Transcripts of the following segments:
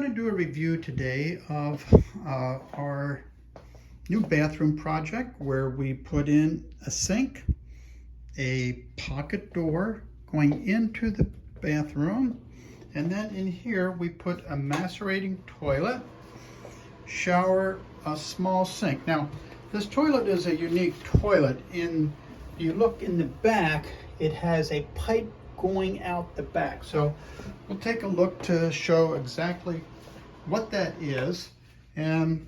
going to do a review today of our new bathroom project where we put in a sink, a pocket door going into the bathroom, and then in here we put a macerating toilet, shower, a small sink. Now this toilet is a unique toilet. You look in the back, it has a pipe going out the back. So we'll take a look to show exactly what that is, and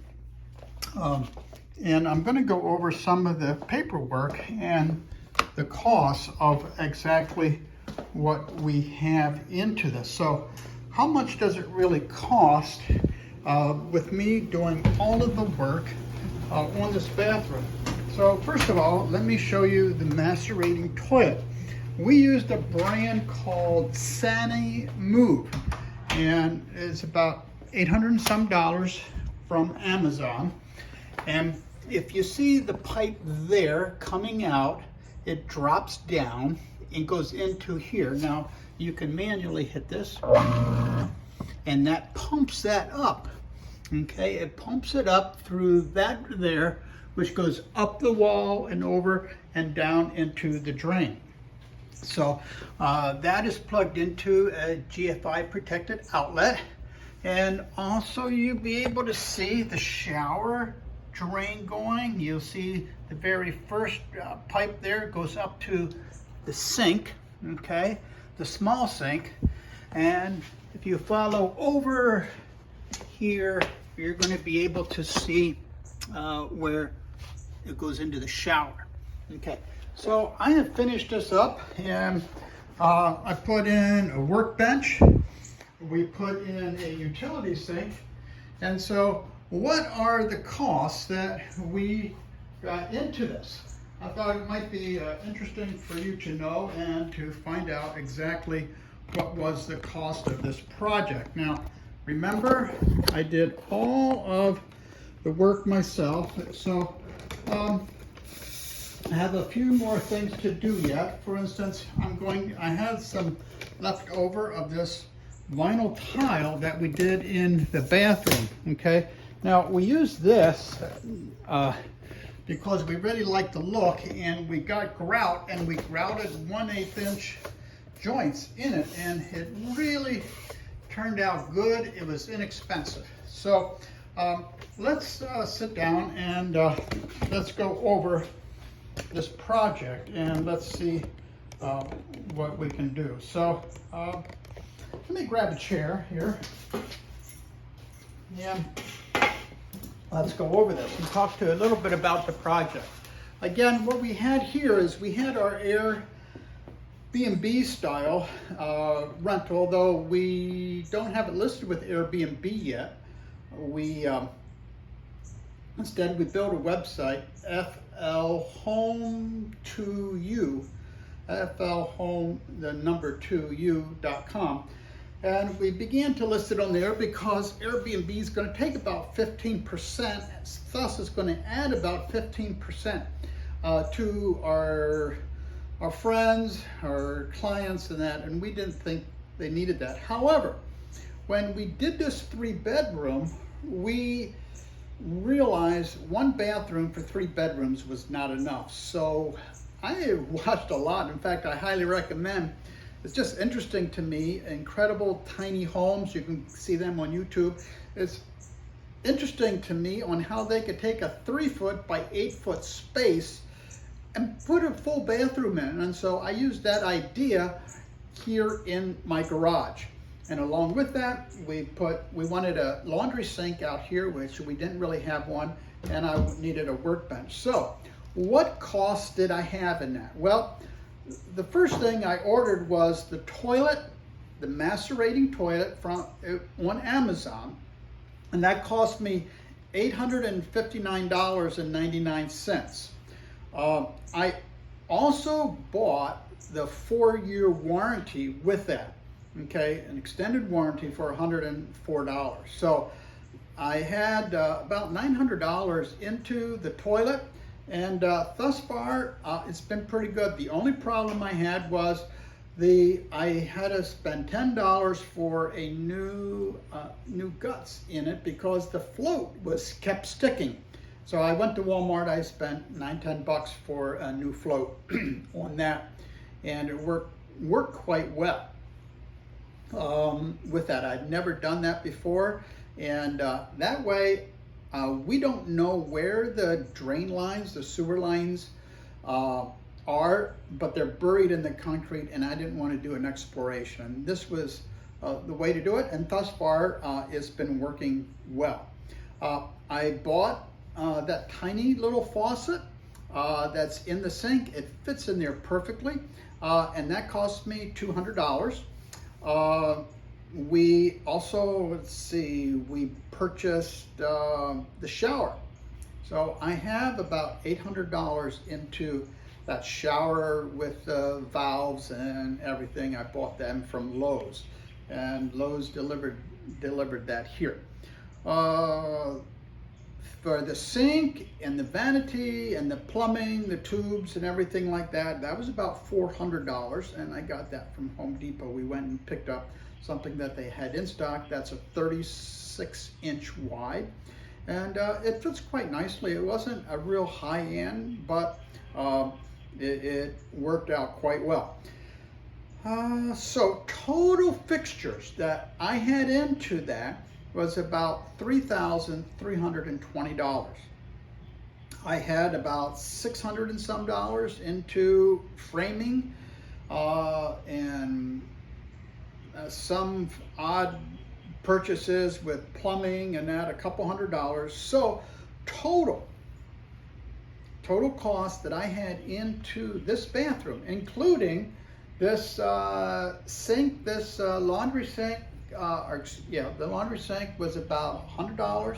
I'm going to go over some of the paperwork and the cost of exactly what we have into this. So how much does it really cost with me doing all of the work on this bathroom? So first of all, let me show you the macerating toilet. We used a brand called Sani Move, and it's about $800 and some from Amazon. And if you see the pipe there coming out, it drops down and goes into here. Now you can manually hit this, and that pumps that up. Okay, it pumps it up through that there, which goes up the wall and over and down into the drain. So that is plugged into a GFI protected outlet, and also you'll be able to see the shower drain going. You'll see the very first pipe there goes up to the sink, okay, the small sink. And if you follow over here, you're going to be able to see where it goes into the shower. Okay, so I have finished this up, and I put in a workbench. We put in a utility sink. And so what are the costs that we got into this? I thought it might be interesting for you to know and to find out exactly what was the cost of this project. Now, remember, I did all of the work myself, so I have a few more things to do yet. For instance, I have some left over of this vinyl tile that we did in the bathroom, okay? Now, we used this because we really like the look, and we got grout, and we grouted 1/8 inch joints in it, and it really turned out good. It was inexpensive. So let's sit down and let's go over this project, and let's see what we can do. So let me grab a chair here, and let's go over this and talk to a little bit about the project. Again, what we had here is we had our Airbnb style rental, though we don't have it listed with Airbnb yet. Instead, we built a website, FLHome2U, FLHome2U.com. And we began to list it on there because Airbnb is going to take about 15%, thus it's going to add about 15% to our friends, our clients, and that, and we didn't think they needed that. However, when we did this 3-bedroom, we realized 1 bathroom for 3 bedrooms was not enough. So I watched a lot. In fact, I highly recommend. It's just interesting to me. Incredible tiny homes. You can see them on YouTube. It's interesting to me on how they could take a 3-foot by 8-foot space and put a full bathroom in. And so I used that idea here in my garage. And along with that, we wanted a laundry sink out here, which we didn't really have one, and I needed a workbench. So what costs did I have in that? Well, the first thing I ordered was the toilet, the macerating toilet on Amazon, and that cost me $859.99. I also bought the 4-year warranty with that. Okay, an extended warranty for $104. So I had about $900 into the toilet, and thus far it's been pretty good. The only problem I had was I had to spend $10 for a new guts in it because the float kept sticking. So I went to Walmart. I spent $9-10 for a new float on that, and it worked quite well. With that, I'd never done that before, and that way we don't know where the drain lines, the sewer lines are, but they're buried in the concrete, and I didn't want to do an exploration. This was the way to do it, and thus far it's been working well. I bought that tiny little faucet that's in the sink. It fits in there perfectly, and that cost me $200. We also, let's see, we purchased the shower. So I have about $800 into that shower with the valves and everything. I bought them from Lowe's, and Lowe's delivered that here. For the sink and the vanity and the plumbing, the tubes and everything like that, that was about $400, and I got that from Home Depot. We went and picked up something that they had in stock that's a 36-inch wide, and it fits quite nicely. It wasn't a real high-end, but it worked out quite well. So total fixtures that I had into that was about $3,320. I had about $600 and some into framing and some odd purchases with plumbing and that, a couple $100. So total cost that I had into this bathroom, including this sink, this laundry sink, the laundry sink was about $100,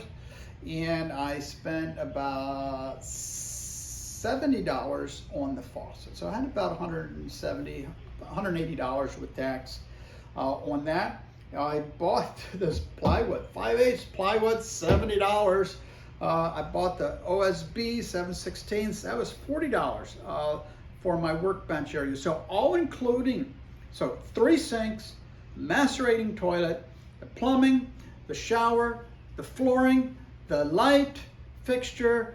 and I spent about $70 on the faucet. So I had about $180 with tax on that. I bought this plywood, 5/8 plywood, $70. I bought the OSB 7/16. That was $40 for my workbench area. So all including, so 3 sinks, macerating toilet, the plumbing, the shower, the flooring, the light fixture,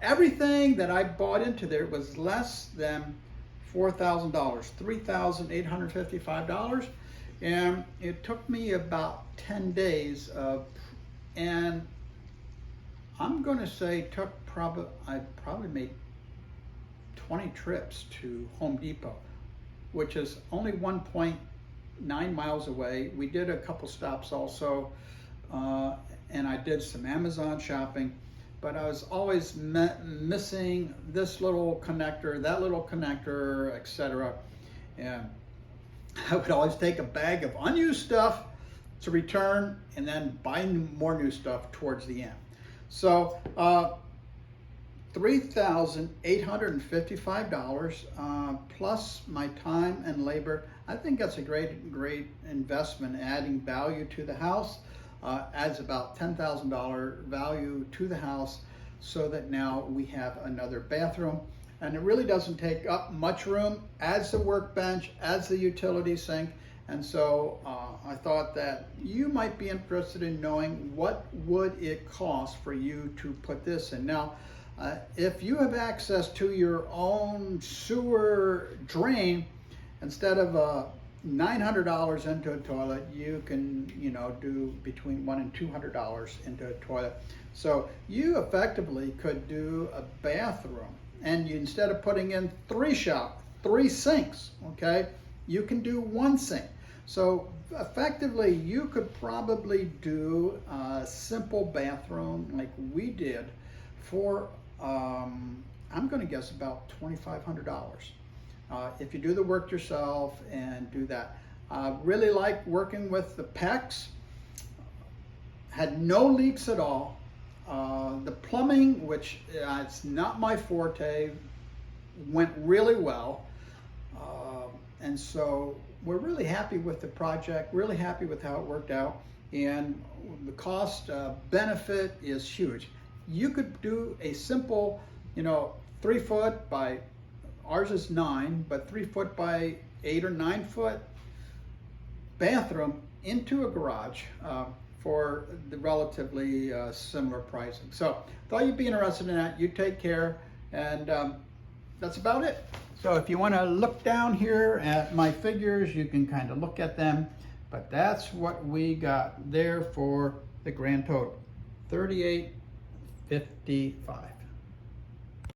everything that I bought into there was less than $4,000, $3,855, and it took me about 10 days and I'm going to say I probably made 20 trips to Home Depot, which is only 1.9 miles away. We did a couple stops also, and I did some Amazon shopping, but I was always missing this little connector, that little connector, etc. And I would always take a bag of unused stuff to return and then buy more new stuff towards the end. So $3,855 plus my time and labor. I think that's a great investment, adding value to the house. Adds about $10,000 value to the house, so that now we have another bathroom, and it really doesn't take up much room. Adds the workbench, adds the utility sink, and so I thought that you might be interested in knowing what would it cost for you to put this in. Now, if you have access to your own sewer drain, instead of $900 into a toilet, you can, do between $100 and $200 into a toilet. So you effectively could do a bathroom, and instead of putting in 3 sinks, okay, you can do 1 sink. So effectively, you could probably do a simple bathroom like we did for, I'm going to guess about $2,500. If you do the work yourself and do that. Really like working with the PEX. Had no leaks at all. The plumbing, which it's not my forte, went really well. And so we're really happy with the project, really happy with how it worked out. And the cost benefit is huge. You could do a simple, 3 foot by, ours is 9, but 3 foot by 8 or 9 foot bathroom into a garage for the relatively similar pricing. So thought you'd be interested in that. You take care, and that's about it. So if you want to look down here at my figures, you can kind of look at them, but that's what we got there for the grand total, $38.55.